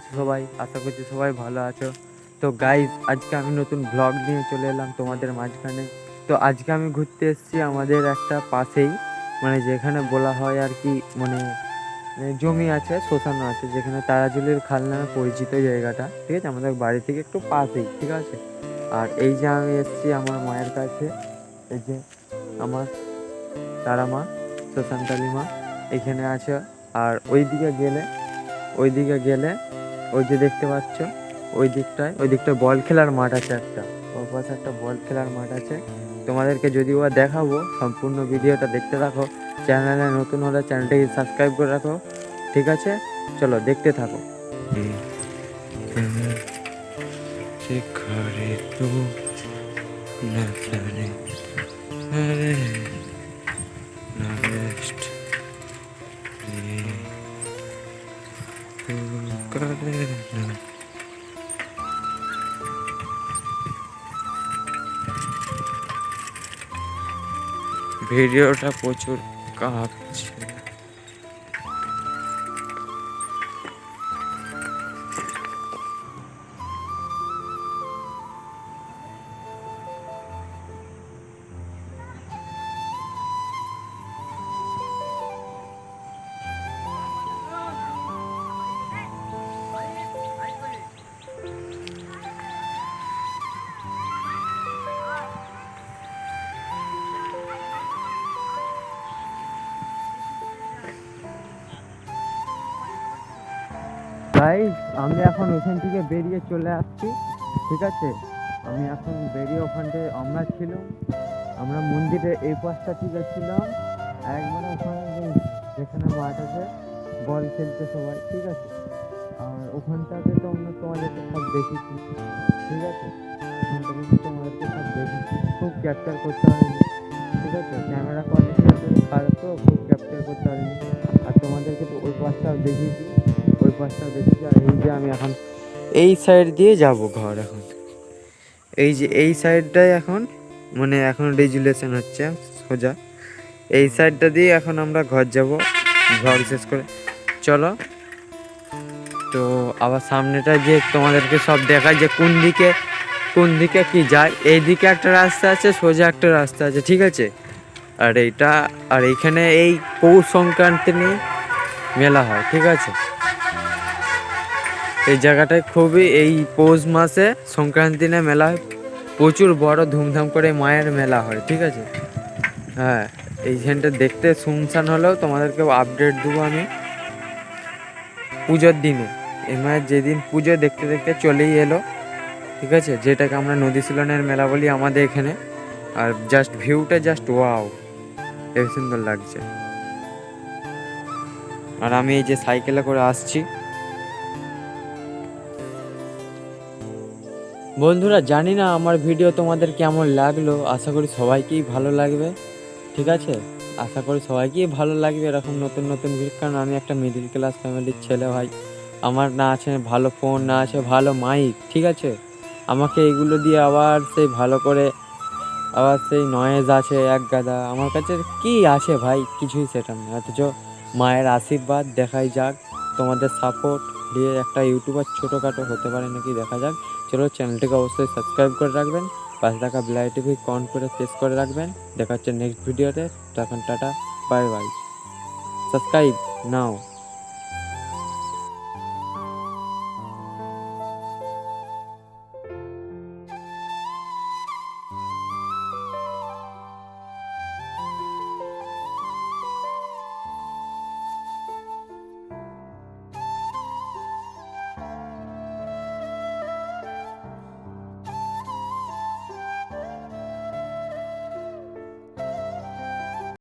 আছো সবাই? আশা করছি সবাই ভালো আছো। তো গাইস, আজকে আমি নতুন ব্লগ নিয়ে চলে এলাম তোমাদের মাঝখানে। তো আজকে আমি ঘুরতে এসেছি আমাদের একটা পাশেই, মানে যেখানে বলা হয় আর কি, মানে জমি আছে, শ্মশান আছে, যেখানে তারাজুলির খাল নামে পরিচিত জায়গাটা, ঠিক আছে, আমাদের বাড়ি থেকে একটু পাশেই, ঠিক আছে। আর এই যে আমি এসেছি আমার মায়ের কাছে, এই যে আমার তারা মা, শ্মশান কালী মা এখানে আছে। আর ওইদিকে গেলে ওই যে দেখতে পাচ্ছ, ওই দিকটায় বল খেলার মাঠ আছে একটা, ওর পাশে একটা বল খেলার মাঠ আছে। তোমাদেরকে যদিও বা দেখাবো, সম্পূর্ণ ভিডিওটা দেখতে থাকো। চ্যানেলে নতুন হলে চ্যানেলটাকে সাবস্ক্রাইব করে রাখো, ঠিক আছে। চলো দেখতে থাকো। ভিডিওটা প্রচুর কাঁপছে। গাইস, আমি এখন ওখান থেকে বেরিয়ে চলে আসছি, ঠিক আছে। আমি এখন বেরিয়ে ওখানটায় আমরা মন্দিরে এই পাশটা থেকে ছিলাম, একবারে ওখানে যেখানে মাঠ আছে, বল খেলতে সবাই, ঠিক আছে। আর ওখানটাতে তো আমরা তোমাদেরকে সব দেখেছি, ঠিক আছে। ওখানটা কিন্তু তোমাদেরকে সব দেখেছি, খুব ক্যাপচার করতে পারিনি, ঠিক আছে। ক্যামেরা কোয়ালিটি আসলে খারাপ, তো খুব ক্যাপচার করতে পারিনি। আর তোমাদেরকে তো ওই পাশটাও দেখেছি। আর এই যে আমি এখন এই সাইড দিয়ে যাব ঘর এখন, এই যে এই সাইডটায় এখন, মানে এখন রেজুলেশন হচ্ছে সোজা, এই সাইডটা দিয়ে এখন আমরা ঘর যাব, ঘর শেষ করে। চলো, তো আবার সামনেটা যে তোমাদেরকে সব দেখায় যে কোন দিকে কি যায়। এই দিকে একটা রাস্তা আছে, সোজা একটা রাস্তা আছে, ঠিক আছে। আর এইখানে এই পৌষ সংক্রান্তি নিয়ে মেলা হয়, ঠিক আছে। এই জায়গাটায় এই পৌষ মাসে সংক্রান্তি নিয়ে মেলা হয়, প্রচুর বড় ধুমধাম করে মায়ের মেলা হয়, ঠিক আছে। হ্যাঁ, এইখানটা দেখতে শুনশান হলেও তোমাদেরকে আপডেট দেবো আমি পুজোর দিনে। এই মায়ের যেদিন পুজো দেখতে দেখতে চলেই এলো, ঠিক আছে, যেটাকে আমরা নদী সিলনের মেলা বলি আমাদের এখানে। আর জাস্ট ভিউটা জাস্ট ওয়াও, হেবি সুন্দর লাগছে। আর আমি এই যে সাইকেলে করে আসছি। বন্ধুরা, জানি না আমার ভিডিও তোমাদের কেমন লাগলো, আশা করি সবাইকেই ভালো লাগবে, ঠিক আছে। আশা করি সবাইকেই ভালো লাগবে এরকম নতুন নতুন ভিডিও, কারণ আমি একটা মিডিল ক্লাস ফ্যামিলির ছেলে ভাই। আমার না আছে ভালো ফোন, না আছে ভালো মাইক, ঠিক আছে। আমাকে এগুলো দিয়ে আবার সেই নয়েজ আছে এক গাদা, আমার কাছে কি আছে ভাই, কিছুই সেটা নেই। অথচ মায়ের আশীর্বাদ দেখাই যাক, তোমাদের সাপোর্ট দিয়ে একটা ইউটিউবার ছোটোখাটো হতে পারে নাকি, দেখা যাক। চলো, চ্যানেলটিকে অবশ্যই সাবস্ক্রাইব করে রাখবেন, পাশে থাকা বেল আইকনটি অন করে প্রেস করে রাখবেন। দেখা হচ্ছে নেক্সট ভিডিওতে। তখন টাটা, বাই বাই, সাবস্ক্রাইব নাও।